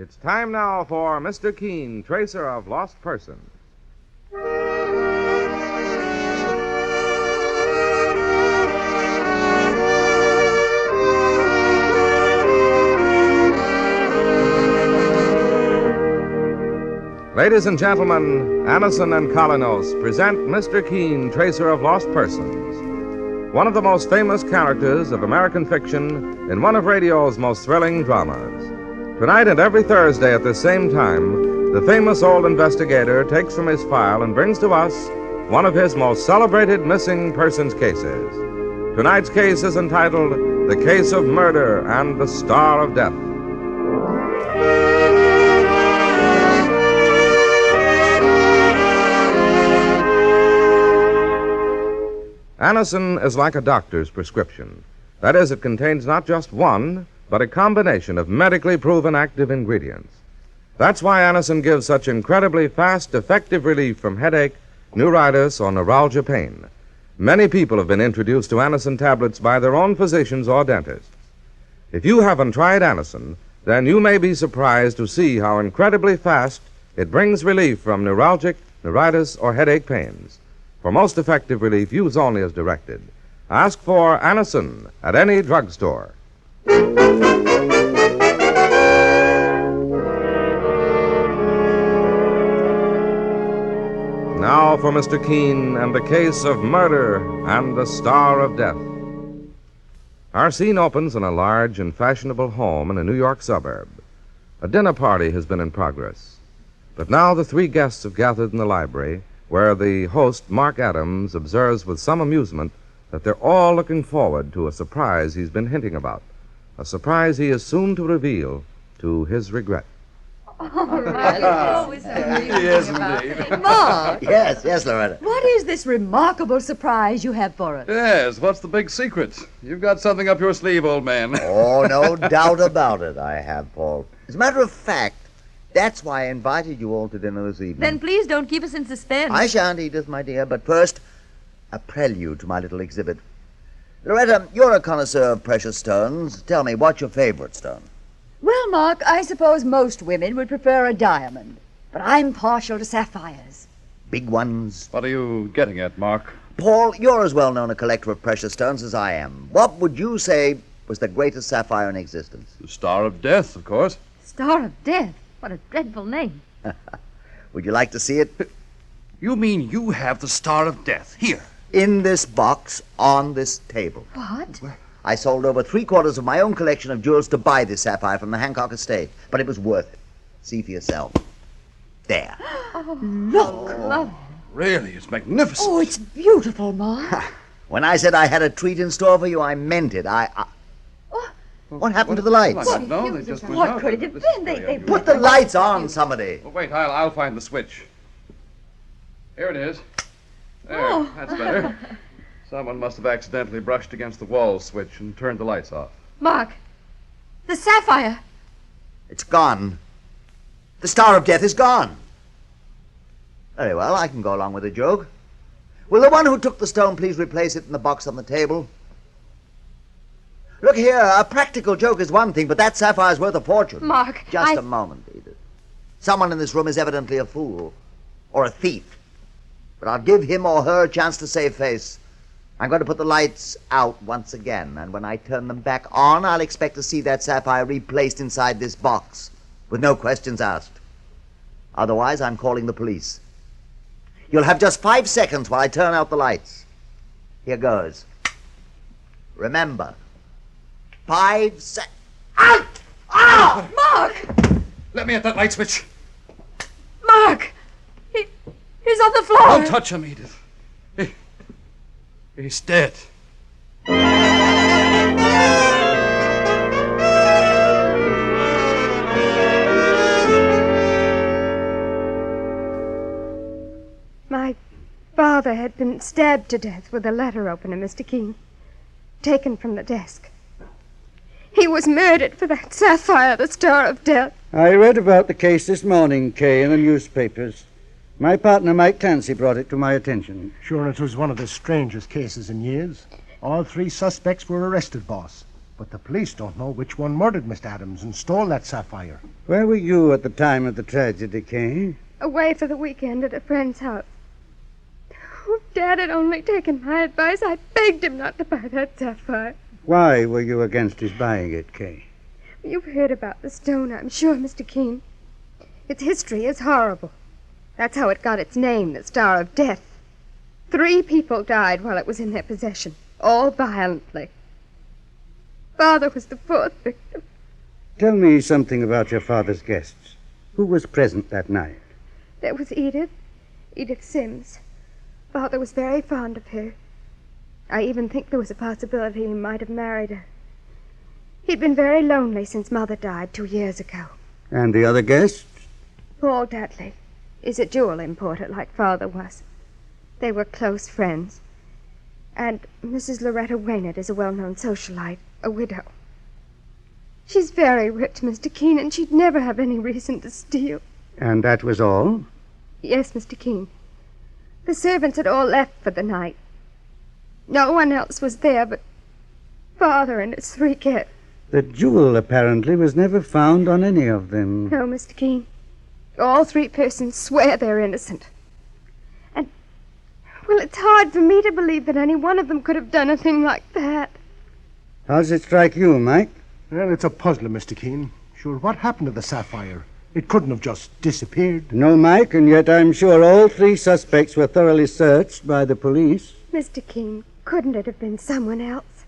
It's time now for Mr. Keen, Tracer of Lost Persons. Ladies and gentlemen, Anison and Colinos present Mr. Keen, Tracer of Lost Persons, one of the most famous characters of American fiction in one of radio's most thrilling dramas. Tonight and every Thursday at the same time, the famous old investigator takes from his file and brings to us one of his most celebrated missing persons cases. Tonight's case is entitled The Case of Murder and the Star of Death. Anison is like a doctor's prescription. That is, it contains not just one, but a combination of medically proven active ingredients. That's why Anison gives such incredibly fast, effective relief from headache, neuritis, or neuralgia pain. Many people have been introduced to Anison tablets by their own physicians or dentists. If you haven't tried Anison, then you may be surprised to see how incredibly fast it brings relief from neuralgic, neuritis, or headache pains. For most effective relief, use only as directed. Ask for Anison at any drugstore. Now for Mr. Keen and the Case of Murder and the Star of Death. Our scene opens in a large and fashionable home in a New York suburb. A dinner party has been in progress. But now the three guests have gathered in the library, where the host, Mark Adams, observes with some amusement that they're all looking forward to a surprise he's been hinting about. A surprise he is soon to reveal to his regret. Oh, really? Always Yes, indeed. Mark! Yes, Loretta. What is this remarkable surprise you have for us? Yes, what's the big secret? You've got something up your sleeve, old man. Oh, no doubt about it, I have, Paul. As a matter of fact, that's why I invited you all to dinner this evening. Then please don't keep us in suspense. I shan't, Edith, my dear, but first, a prelude to my little exhibit. Loretta, you're a connoisseur of precious stones. Tell me, what's your favorite stone? Well, Mark, I suppose most women would prefer a diamond, but I'm partial to sapphires. Big ones? What are you getting at, Mark? Paul, you're as well known a collector of precious stones as I am. What would you say was the greatest sapphire in existence? The Star of Death, of course. Star of Death? What a dreadful name. Would you like to see it? You mean you have the Star of Death here? In this box, on this table. What? I sold over 3/4 of my own collection of jewels to buy this sapphire from the Hancock estate, but it was worth it. See for yourself. There. Oh, look. Lovely. Really, it's magnificent. Oh, it's beautiful, Mark. When I said I had a treat in store for you, I meant it. What happened to the lights? I don't know. They just went What out. could it have This been? is They very Put the lights on, somebody. Oh, wait, I'll find the switch. Here it is. There, that's better. Someone must have accidentally brushed against the wall switch and turned the lights off. Mark, the sapphire. It's gone. The Star of Death is gone. Very well, I can go along with the joke. Will the one who took the stone please replace it in the box on the table? Look here, a practical joke is one thing, but that sapphire's worth a fortune. Mark, Just a moment, Edith. Someone in this room is evidently a fool. Or a thief. But I'll give him or her a chance to save face. I'm going to put the lights out once again, and when I turn them back on, I'll expect to see that sapphire replaced inside this box, with no questions asked. Otherwise, I'm calling the police. You'll have just 5 seconds while I turn out the lights. Here goes. Remember, 5 seconds. Out! Ah! Mark! Let me at that light switch. Mark! He's on the floor. Don't touch him, Edith. He's dead. My father had been stabbed to death with a letter opener, Mr. Keen, taken from the desk. He was murdered for that sapphire, the Star of Death. I read about the case this morning, Kay, in the newspapers. My partner, Mike Clancy, brought it to my attention. Sure, it was one of the strangest cases in years. All 3 suspects were arrested, boss. But the police don't know which one murdered Mr. Adams and stole that sapphire. Where were you at the time of the tragedy, Kay? Away for the weekend at a friend's house. Oh, Dad had only taken my advice. I begged him not to buy that sapphire. Why were you against his buying it, Kay? You've heard about the stone, I'm sure, Mr. Keen. Its history is horrible. That's how it got its name, the Star of Death. 3 people died while it was in their possession, all violently. Father was the 4th victim. Tell me something about your father's guests. Who was present that night? There was Edith Sims. Father was very fond of her. I even think there was a possibility he might have married her. He'd been very lonely since Mother died 2 years ago. And the other guests? Paul Dudley is a jewel importer like Father was. They were close friends. And Mrs. Loretta Waynard is a well-known socialite, a widow. She's very rich, Mr. Keen, and she'd never have any reason to steal. And that was all? Yes, Mr. Keen. The servants had all left for the night. No one else was there but Father and his 3 kids. The jewel, apparently, was never found on any of them. No, Mr. Keen. All 3 persons swear they're innocent. And, well, it's hard for me to believe that any one of them could have done a thing like that. How does it strike you, Mike? Well, it's a puzzler, Mr. Keen. Sure, what happened to the sapphire? It couldn't have just disappeared. No, Mike, and yet I'm sure all 3 suspects were thoroughly searched by the police. Mr. Keen, couldn't it have been someone else?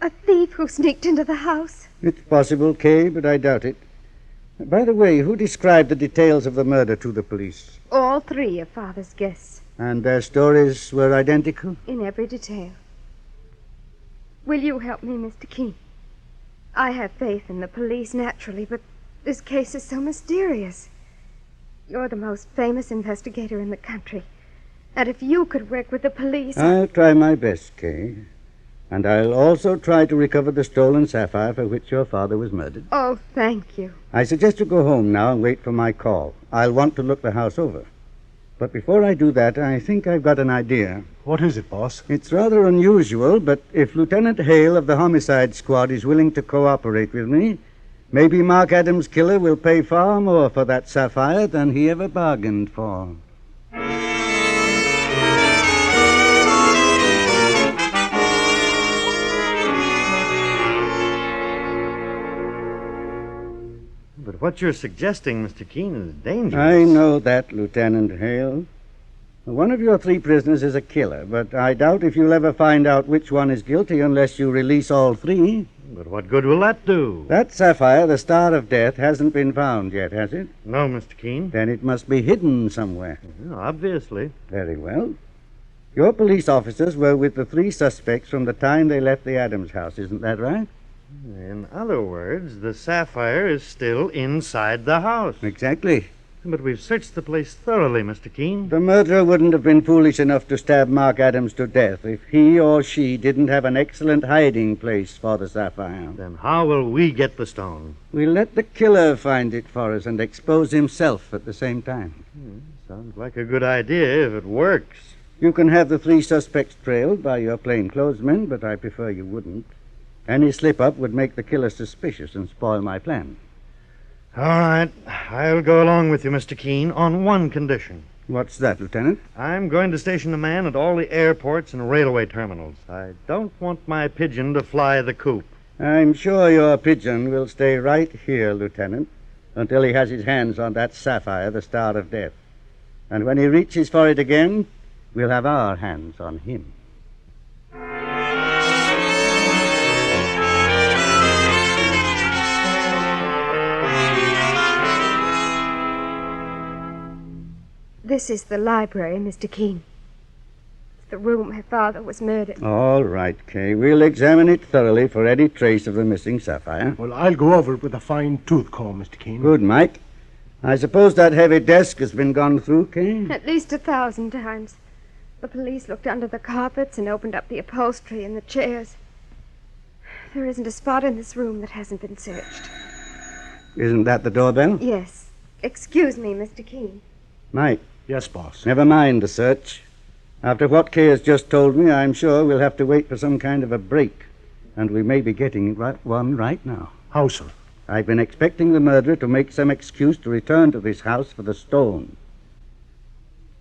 A thief who sneaked into the house? It's possible, Kay, but I doubt it. By the way, who described the details of the murder to the police? All 3 of Father's guests. And their stories were identical? In every detail. Will you help me, Mr. Keen? I have faith in the police, naturally, but this case is so mysterious. You're the most famous investigator in the country. And if you could work with the police... I'll try my best, Kay. And I'll also try to recover the stolen sapphire for which your father was murdered. Oh, thank you. I suggest you go home now and wait for my call. I'll want to look the house over. But before I do that, I think I've got an idea. What is it, boss? It's rather unusual, but if Lieutenant Hale of the Homicide Squad is willing to cooperate with me, maybe Mark Adams' killer will pay far more for that sapphire than he ever bargained for. But what you're suggesting, Mr. Keen, is dangerous. I know that, Lieutenant Hale. One of your 3 prisoners is a killer, but I doubt if you'll ever find out which one is guilty unless you release all 3. But what good will that do? That sapphire, the Star of Death, hasn't been found yet, has it? No, Mr. Keen. Then it must be hidden somewhere. Well, obviously. Very well. Your police officers were with the 3 suspects from the time they left the Adams house, isn't that right? In other words, the sapphire is still inside the house. Exactly. But we've searched the place thoroughly, Mr. Keen. The murderer wouldn't have been foolish enough to stab Mark Adams to death if he or she didn't have an excellent hiding place for the sapphire. Then how will we get the stone? We'll let the killer find it for us and expose himself at the same time. Sounds like a good idea if it works. You can have the 3 suspects trailed by your plainclothesmen, but I prefer you wouldn't. Any slip-up would make the killer suspicious and spoil my plan. All right. I'll go along with you, Mr. Keen, on one condition. What's that, Lieutenant? I'm going to station a man at all the airports and railway terminals. I don't want my pigeon to fly the coop. I'm sure your pigeon will stay right here, Lieutenant, until he has his hands on that sapphire, the Star of Death. And when he reaches for it again, we'll have our hands on him. This is the library, Mr. Keen. It's the room where Father was murdered. All right, Kay. We'll examine it thoroughly for any trace of the missing sapphire. Well, I'll go over it with a fine-tooth comb, Mr. Keen. Good, Mike. I suppose that heavy desk has been gone through, Kay? At least 1,000 times. The police looked under the carpets and opened up the upholstery and the chairs. There isn't a spot in this room that hasn't been searched. Isn't that the doorbell? Yes. Excuse me, Mr. Keen. Mike. Yes, boss. Never mind the search. After what Kay has just told me, I'm sure we'll have to wait for some kind of a break. And we may be getting one right now. How, sir? I've been expecting the murderer to make some excuse to return to this house for the stone.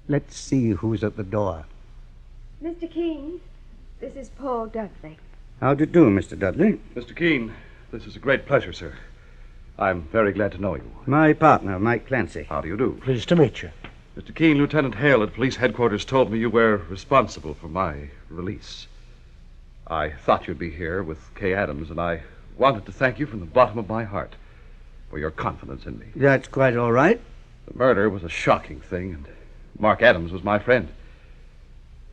Let's see who's at the door. Mr. Keen, this is Paul Dudley. How do you do, Mr. Dudley? Mr. Keen, this is a great pleasure, sir. I'm very glad to know you. My partner, Mike Clancy. How do you do? Pleased to meet you. Mr. Keen, Lieutenant Hale at police headquarters told me you were responsible for my release. I thought you'd be here with Kay Adams, and I wanted to thank you from the bottom of my heart for your confidence in me. That's quite all right. The murder was a shocking thing, and Mark Adams was my friend.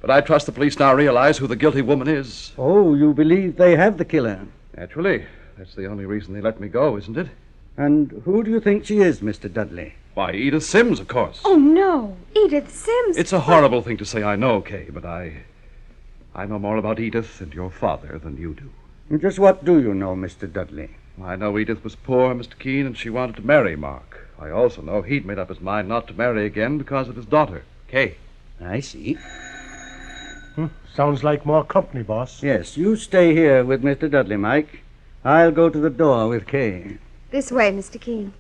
But I trust the police now realize who the guilty woman is. Oh, you believe they have the killer? Naturally. That's the only reason they let me go, isn't it? And who do you think she is, Mr. Dudley? Why, Edith Sims, of course. Oh, no. Edith Sims. It's a horrible thing to say, I know, Kay, but I know more about Edith and your father than you do. And just what do you know, Mr. Dudley? I know Edith was poor, Mr. Keen, and she wanted to marry Mark. I also know he'd made up his mind not to marry again because of his daughter, Kay. I see. Sounds like more company, boss. Yes, you stay here with Mr. Dudley, Mike. I'll go to the door with Kay. This way, Mr. Keen.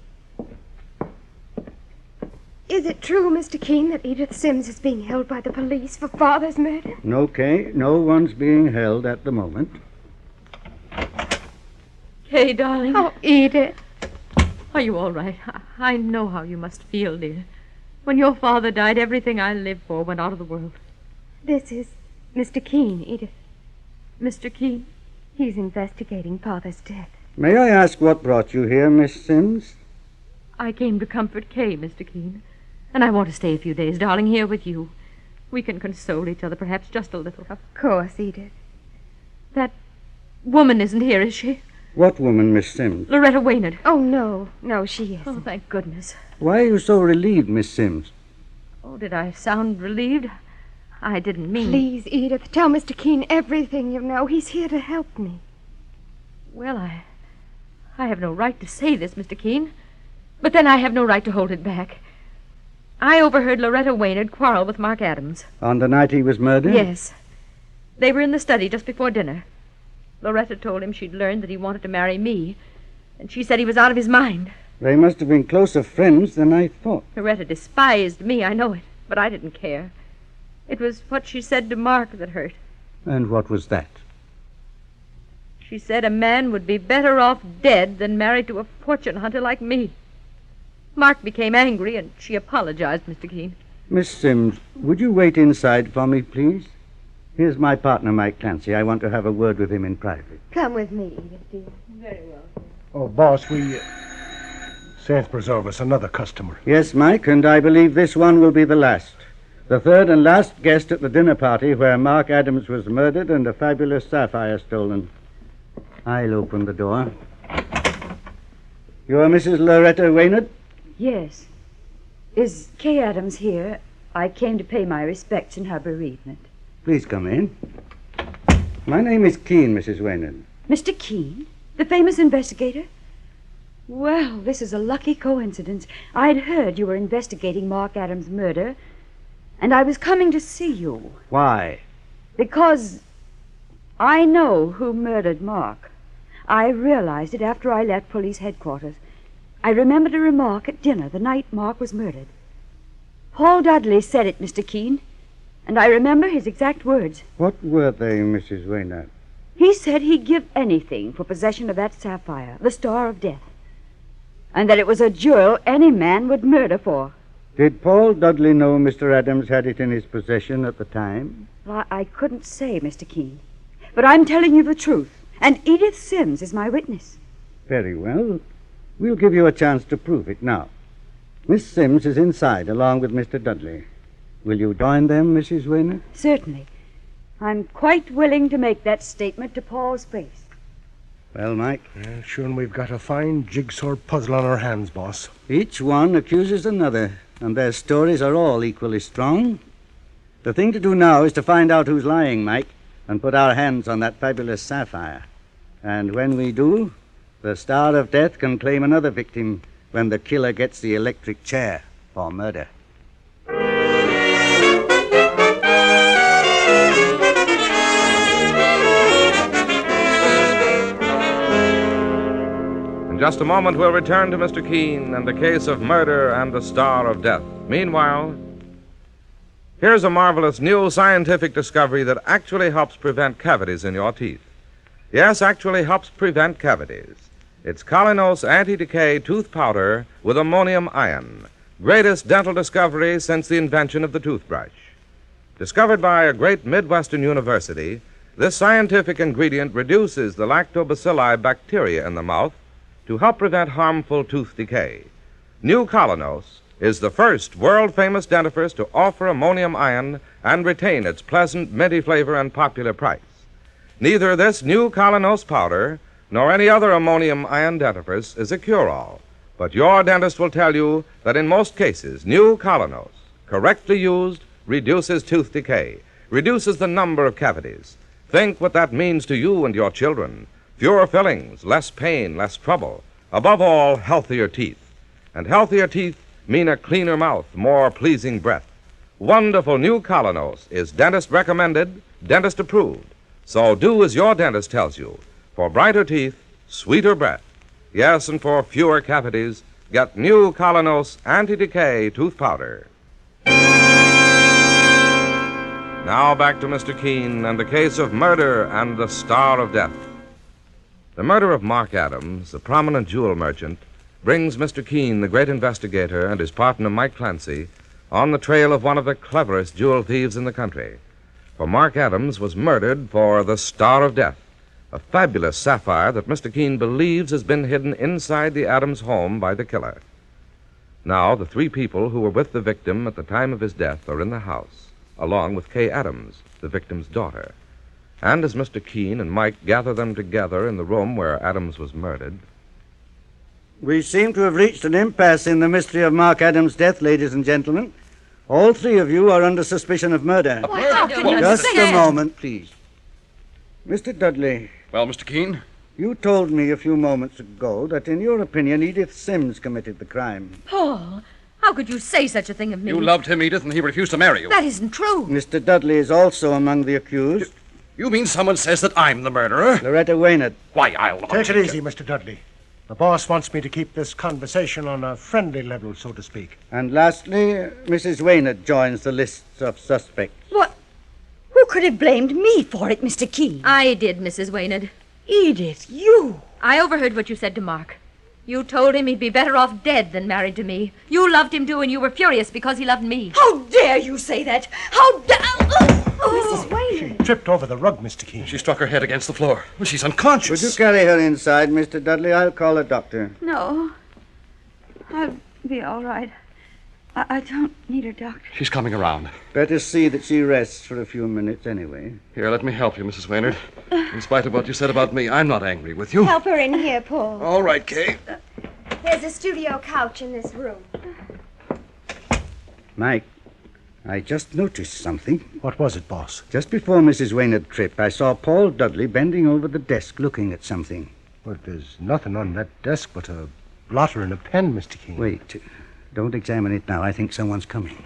Is it true, Mr. Keen, that Edith Sims is being held by the police for father's murder? No, Kay. No one's being held at the moment. Kay, darling. Oh, Edith. Are you all right? I know how you must feel, dear. When your father died, everything I lived for went out of the world. This is Mr. Keen, Edith. Mr. Keen? He's investigating father's death. May I ask what brought you here, Miss Sims? I came to comfort Kay, Mr. Keen. And I want to stay a few days, darling, here with you. We can console each other, perhaps just a little. Of course, Edith. That woman isn't here, is she? What woman, Miss Sims? Loretta Waynard. Oh, no. No, she isn't. Oh, thank goodness. Why are you so relieved, Miss Sims? Oh, did I sound relieved? I didn't mean... Please, Edith, tell Mr. Keen everything you know. He's here to help me. Well, I have no right to say this, Mr. Keen. But then I have no right to hold it back. I overheard Loretta Waynard quarrel with Mark Adams. On the night he was murdered? Yes. They were in the study just before dinner. Loretta told him she'd learned that he wanted to marry me, and she said he was out of his mind. They must have been closer friends than I thought. Loretta despised me, I know it, but I didn't care. It was what she said to Mark that hurt. And what was that? She said a man would be better off dead than married to a fortune hunter like me. Mark became angry, and she apologized, Mr. Keen. Miss Sims, would you wait inside for me, please? Here's my partner, Mike Clancy. I want to have a word with him in private. Come with me, Edith, dear. Very well. Oh, boss, we... Saints preserve us, another customer. Yes, Mike, and I believe this one will be the last. The third and last guest at the dinner party where Mark Adams was murdered and a fabulous sapphire stolen. I'll open the door. You are Mrs. Loretta Waynard? Yes. Is Kay Adams here? I came to pay my respects in her bereavement. Please come in. My name is Keen, Mrs. Waynard. Mr. Keen? The famous investigator? Well, this is a lucky coincidence. I'd heard you were investigating Mark Adams' murder, and I was coming to see you. Why? Because I know who murdered Mark. I realized it after I left police headquarters. I remembered a remark at dinner the night Mark was murdered. Paul Dudley said it, Mr. Keen, and I remember his exact words. What were they, Mrs. Waynard? He said he'd give anything for possession of that sapphire, the Star of Death, and that it was a jewel any man would murder for. Did Paul Dudley know Mr. Adams had it in his possession at the time? Well, I couldn't say, Mr. Keen, but I'm telling you the truth, and Edith Sims is my witness. Very well. We'll give you a chance to prove it now. Miss Sims is inside, along with Mr. Dudley. Will you join them, Mrs. Waynard? Certainly. I'm quite willing to make that statement to Paul's face. Well, Mike? Sure, we've got a fine jigsaw puzzle on our hands, boss. Each one accuses another, and their stories are all equally strong. The thing to do now is to find out who's lying, Mike, and put our hands on that fabulous sapphire. And when we do, the Star of Death can claim another victim when the killer gets the electric chair for murder. In just a moment, we'll return to Mr. Keen and the case of murder and the star of death. Meanwhile, here's a marvelous new scientific discovery that actually helps prevent cavities in your teeth. Yes, actually helps prevent cavities. It's Colinos Anti-Decay Tooth Powder with ammonium ion. Greatest dental discovery since the invention of the toothbrush. Discovered by a great Midwestern university, this scientific ingredient reduces the lactobacilli bacteria in the mouth to help prevent harmful tooth decay. New Colinos is the first world-famous dentifrice to offer ammonium ion and retain its pleasant minty flavor and popular price. Neither this new Colinos powder nor any other ammonium ion dentifrice is a cure-all, but your dentist will tell you that in most cases, new Colinos, correctly used, reduces tooth decay, reduces the number of cavities. Think what that means to you and your children. Fewer fillings, less pain, less trouble. Above all, healthier teeth. And healthier teeth mean a cleaner mouth, more pleasing breath. Wonderful new Colinos is dentist recommended, dentist approved. So do as your dentist tells you. For brighter teeth, sweeter breath. Yes, and for fewer cavities, get new Colinos Anti-Decay Tooth Powder. Now back to Mr. Keen and the case of murder and the star of death. The murder of Mark Adams, the prominent jewel merchant, brings Mr. Keen, the great investigator, and his partner, Mike Clancy, on the trail of one of the cleverest jewel thieves in the country. For Mark Adams was murdered for the star of death, a fabulous sapphire that Mr. Keen believes has been hidden inside the Adams home by the killer. Now, the three people who were with the victim at the time of his death are in the house, along with Kay Adams, the victim's daughter. And as Mr. Keen and Mike gather them together in the room where Adams was murdered... We seem to have reached an impasse in the mystery of Mark Adams' death, ladies and gentlemen. All three of you are under suspicion of murder. How can you Just say a that? moment, please. Mr. Dudley, Well, Mr. Keen? you told me a few moments ago that in your opinion Edith Sims committed the crime. Paul, how could you say such a thing of me? You loved him, Edith, and he refused to marry you. That isn't true. Mr. Dudley is also among the accused. You mean someone says that I'm the murderer? Loretta Waynard. Why, I'll... Take it easy, Mr. Dudley. The boss wants me to keep this conversation on a friendly level, so to speak. And lastly, Mrs. Waynard joins the lists of suspects. What? Who could have blamed me for it, Mr. Keen? I did, Mrs. Waynard. Edith, you. I overheard what you said to Mark. You told him he'd be better off dead than married to me. You loved him, too, and you were furious because he loved me. How dare you say that? How dare... Mrs. Waynard. She tripped over the rug, Mr. Keen. She struck her head against the floor. Well, she's unconscious. Would you carry her inside, Mr. Dudley? I'll call a doctor. No. I'll be all right. I don't need a doctor. She's coming around. Better see that she rests for a few minutes anyway. Here, let me help you, Mrs. Waynard. In spite of what you said about me, I'm not angry with you. Help her in here, Paul. All right, Kay. There's a studio couch in this room. Mike, I just noticed something. What was it, boss? Just before Mrs. Waynard tripped, I saw Paul Dudley bending over the desk looking at something. Well, there's nothing on that desk but a blotter and a pen, Mr. Keen. Wait. Don't examine it now. I think someone's coming.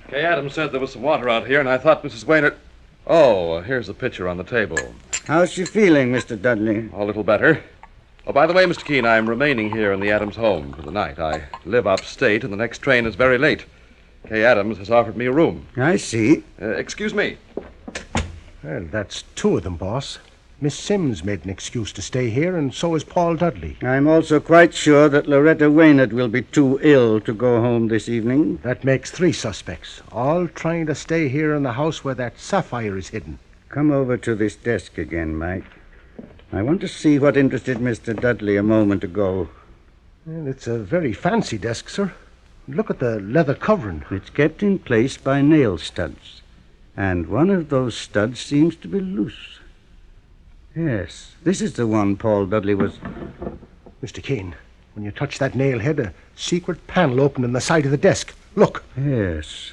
Kay Adams said there was some water out here, and I thought Mrs. Waynard... Oh, here's the pitcher on the table. How's she feeling, Mr. Dudley? A little better. Oh, by the way, Mr. Keen, I'm remaining here in the Adams home for the night. I live upstate, and the next train is very late. Kay Adams has offered me a room. I see. Excuse me. Well, that's two of them, boss. Miss Sims made an excuse to stay here, and so is Paul Dudley. I'm also quite sure that Loretta Waynard will be too ill to go home this evening. That makes three suspects, all trying to stay here in the house where that sapphire is hidden. Come over to this desk again, Mike. I want to see what interested Mr. Dudley a moment ago. Well, it's a very fancy desk, sir. Look at the leather covering. It's kept in place by nail studs, and one of those studs seems to be loose. Yes, this is the one Paul Dudley was... Mr. Keen, when you touch that nail head, a secret panel opened in the side of the desk. Look. Yes.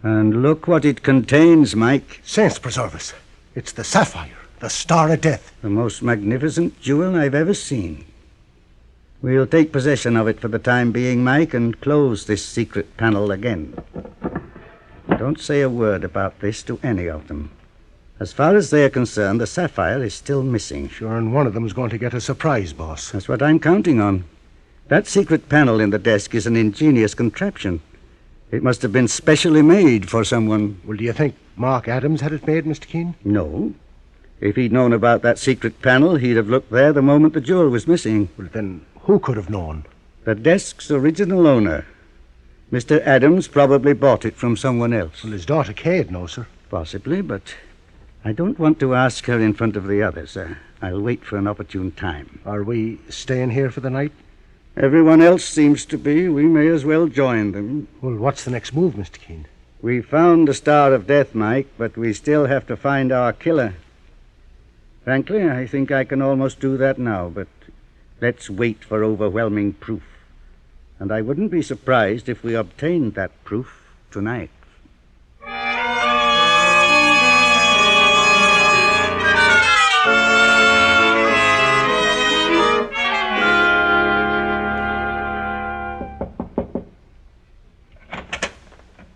And look what it contains, Mike. Saints preserve us. It's the sapphire, the star of death. The most magnificent jewel I've ever seen. We'll take possession of it for the time being, Mike, and close this secret panel again. Don't say a word about this to any of them. As far as they're concerned, the sapphire is still missing. Sure, and one of them's going to get a surprise, boss. That's what I'm counting on. That secret panel in the desk is an ingenious contraption. It must have been specially made for someone. Well, do you think Mark Adams had it made, Mr. Keen? No. If he'd known about that secret panel, he'd have looked there the moment the jewel was missing. Well, then who could have known? The desk's original owner. Mr. Adams probably bought it from someone else. Well, his daughter Kay'd know, sir. Possibly, but I don't want to ask her in front of the others. I'll wait for an opportune time. Are we staying here for the night? Everyone else seems to be. We may as well join them. Well, what's the next move, Mr. Keen? We found the Star of Death, Mike, but we still have to find our killer. Frankly, I think I can almost do that now, but let's wait for overwhelming proof. And I wouldn't be surprised if we obtained that proof tonight.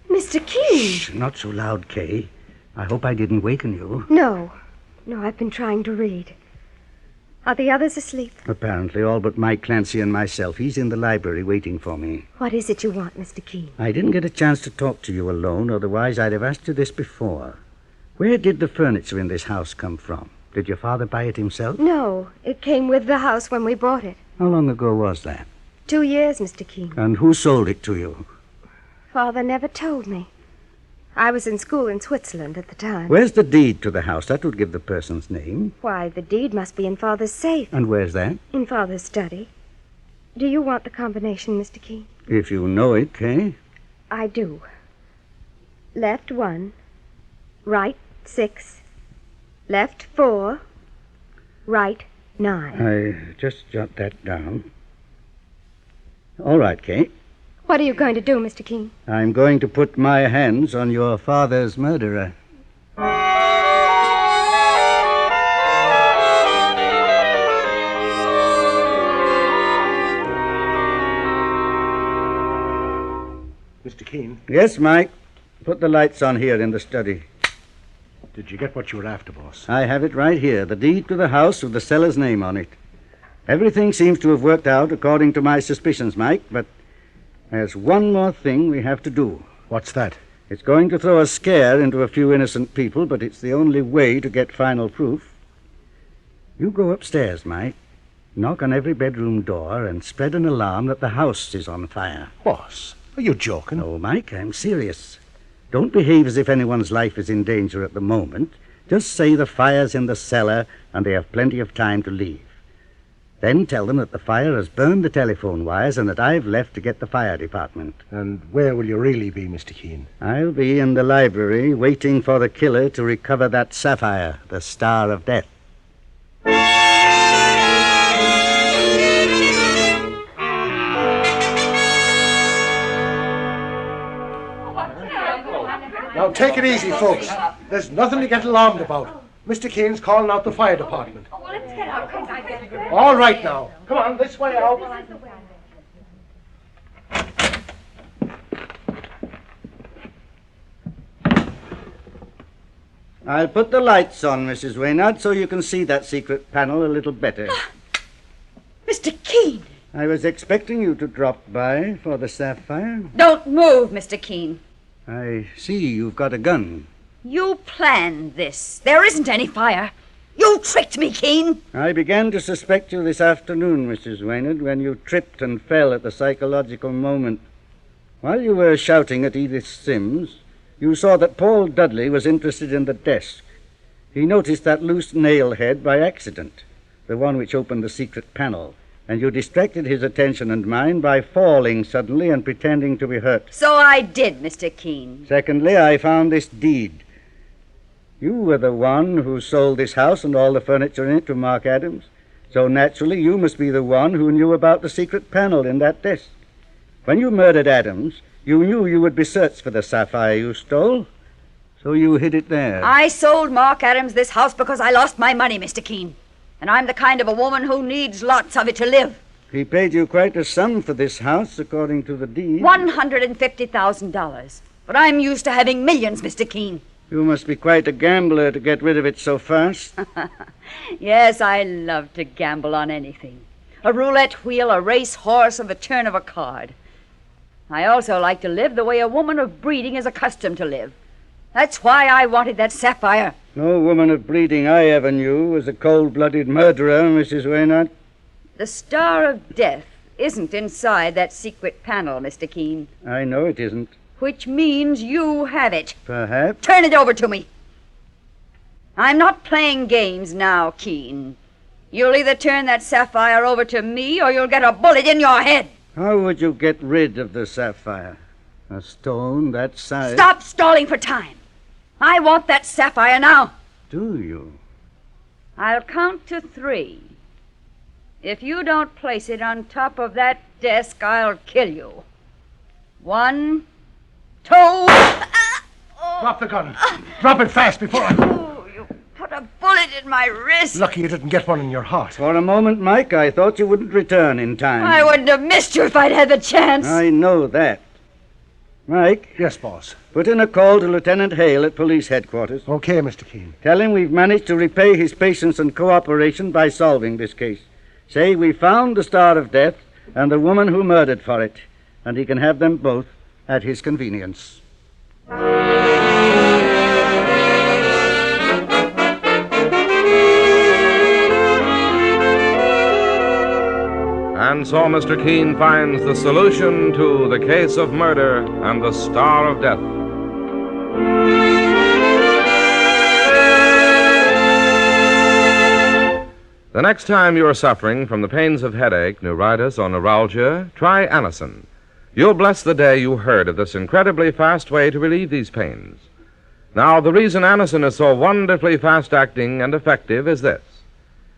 Mr. Keen! Shh, not so loud, Kay. I hope I didn't waken you. No, I've been trying to read. Are the others asleep? Apparently, all but Mike, Clancy, and myself. He's in the library waiting for me. What is it you want, Mr. Keen? I didn't get a chance to talk to you alone, otherwise I'd have asked you this before. Where did the furniture in this house come from? Did your father buy it himself? No, it came with the house when we bought it. How long ago was that? 2 years, Mr. Keen. And who sold it to you? Father never told me. I was in school in Switzerland at the time. Where's the deed to the house? That would give the person's name. Why, the deed must be in Father's safe. And where's that? In Father's study. Do you want the combination, Mr. Keen? If you know it, Kay. I do. Left 1, right 6, left 4, right 9. I just jot that down. All right, Kay. What are you going to do, Mr. Keen? I'm going to put my hands on your father's murderer. Mr. Keen, Yes, Mike. Put the lights on here in the study. did you get what you were after, boss? I have it right here, the deed to the house with the seller's name on it. Everything seems to have worked out according to my suspicions, Mike, but there's one more thing we have to do. What's that? It's going to throw a scare into a few innocent people, but it's the only way to get final proof. You go upstairs, Mike, knock on every bedroom door, and spread an alarm that the house is on fire. Boss, are you joking? No, Mike, I'm serious. Don't behave as if anyone's life is in danger at the moment. Just say the fire's in the cellar and they have plenty of time to leave. Then tell them that the fire has burned the telephone wires and that I've left to get the fire department. And where will you really be, Mr. Keen? I'll be in the library waiting for the killer to recover that sapphire, the Star of Death. Now, take it easy, folks. There's nothing to get alarmed about. Mr. Keen's calling out the fire department. All right, now. Come on, this way out. I'll put the lights on, Mrs. Waynard, so you can see that secret panel a little better. Mr. Keen! I was expecting you to drop by for the sapphire. Don't move, Mr. Keen. I see you've got a gun. You planned this. There isn't any fire. You tricked me, Keen. I began to suspect you this afternoon, Mrs. Waynard, when you tripped and fell at the psychological moment. While you were shouting at Edith Sims, you saw that Paul Dudley was interested in the desk. He noticed that loose nail head by accident, the one which opened the secret panel, and you distracted his attention and mine by falling suddenly and pretending to be hurt. So I did, Mr. Keen. Secondly, I found this deed. You were the one who sold this house and all the furniture in it to Mark Adams, so naturally you must be the one who knew about the secret panel in that desk. When you murdered Adams, you knew you would be searched for the sapphire you stole, so you hid it there. I sold Mark Adams this house because I lost my money, Mr. Keen. And I'm the kind of a woman who needs lots of it to live. He paid you quite a sum for this house, according to the deed. $150,000. But I'm used to having millions, Mr. Keen. You must be quite a gambler to get rid of it so fast. Yes, I love to gamble on anything. A roulette wheel, a race horse, or the turn of a card. I also like to live the way a woman of breeding is accustomed to live. That's why I wanted that sapphire. No woman of breeding I ever knew was a cold-blooded murderer, Mrs. Waynard. The Star of Death isn't inside that secret panel, Mr. Keen. I know it isn't. Which means you have it. Perhaps. Turn it over to me. I'm not playing games now, Keen. You'll either turn that sapphire over to me or you'll get a bullet in your head. How would you get rid of the sapphire? A stone that size? Stop stalling for time. I want that sapphire now. Do you? I'll count to 3. If you don't place it on top of that desk, I'll kill you. 1, 2... Drop the gun. Drop it fast before I... Oh, you put a bullet in my wrist. Lucky you didn't get one in your heart. For a moment, Mike, I thought you wouldn't return in time. I wouldn't have missed you if I'd had the chance. I know that. Mike? Yes, boss. Put in a call to Lieutenant Hale at police headquarters. Okay, Mr. Keen. Tell him we've managed to repay his patience and cooperation by solving this case. Say we found the Star of Death and the woman who murdered for it, and he can have them both at his convenience. And so Mr. Keen finds the solution to the case of murder and the Star of Death. The next time you're suffering from the pains of headache, neuritis, or neuralgia, try Anacin. You'll bless the day you heard of this incredibly fast way to relieve these pains. Now, the reason Anacin is so wonderfully fast-acting and effective is this.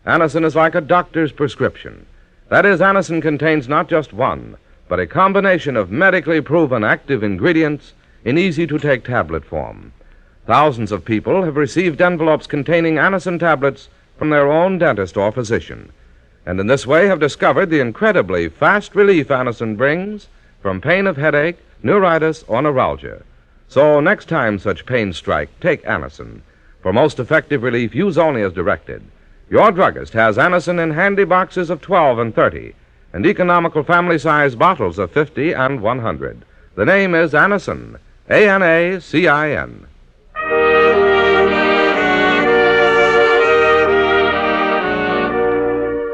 Anacin is like a doctor's prescription. That is, Anacin contains not just one, but a combination of medically proven active ingredients in easy-to-take tablet form. Thousands of people have received envelopes containing Anacin tablets from their own dentist or physician, and in this way have discovered the incredibly fast relief Anacin brings from pain of headache, neuritis, or neuralgia. So next time such pains strike, take Anacin. For most effective relief, use only as directed. Your druggist has Anacin in handy boxes of 12 and 30, and economical family-size bottles of 50 and 100. The name is Anacin, A-N-A-C-I-N.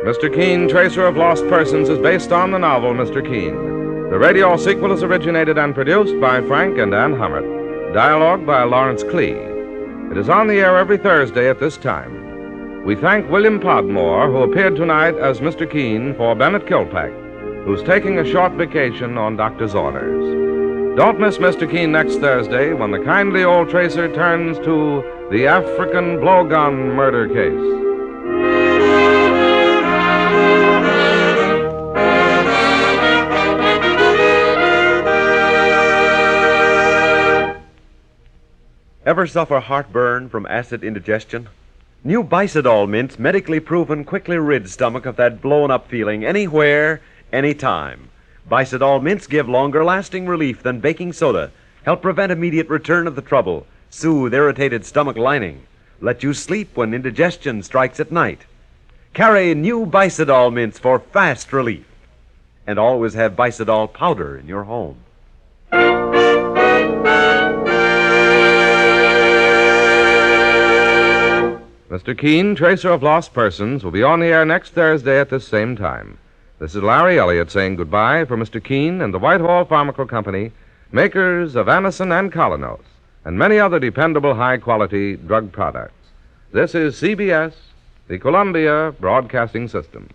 Mr. Keen, Tracer of Lost Persons, is based on the novel Mr. Keen. The radio sequel is originated and produced by Frank and Ann Hummert. Dialogue by Lawrence Klee. It is on the air every Thursday at this time. We thank William Podmore, who appeared tonight as Mr. Keen for Bennett Kilpack, who's taking a short vacation on doctor's orders. Don't miss Mr. Keen next Thursday when the kindly old tracer turns to the African blowgun murder case. Ever suffer heartburn from acid indigestion? New Bicidol mints, medically proven, quickly rid stomach of that blown-up feeling anywhere, anytime. Bicidol mints give longer-lasting relief than baking soda, help prevent immediate return of the trouble, soothe irritated stomach lining, let you sleep when indigestion strikes at night. Carry new Bicidol mints for fast relief. And always have Bicidol powder in your home. Mr. Keen, Tracer of Lost Persons, will be on the air next Thursday at this same time. This is Larry Elliott saying goodbye for Mr. Keen and the Whitehall Pharmaceutical Company, makers of Anacin and Colonos, and many other dependable high-quality drug products. This is CBS, the Columbia Broadcasting System.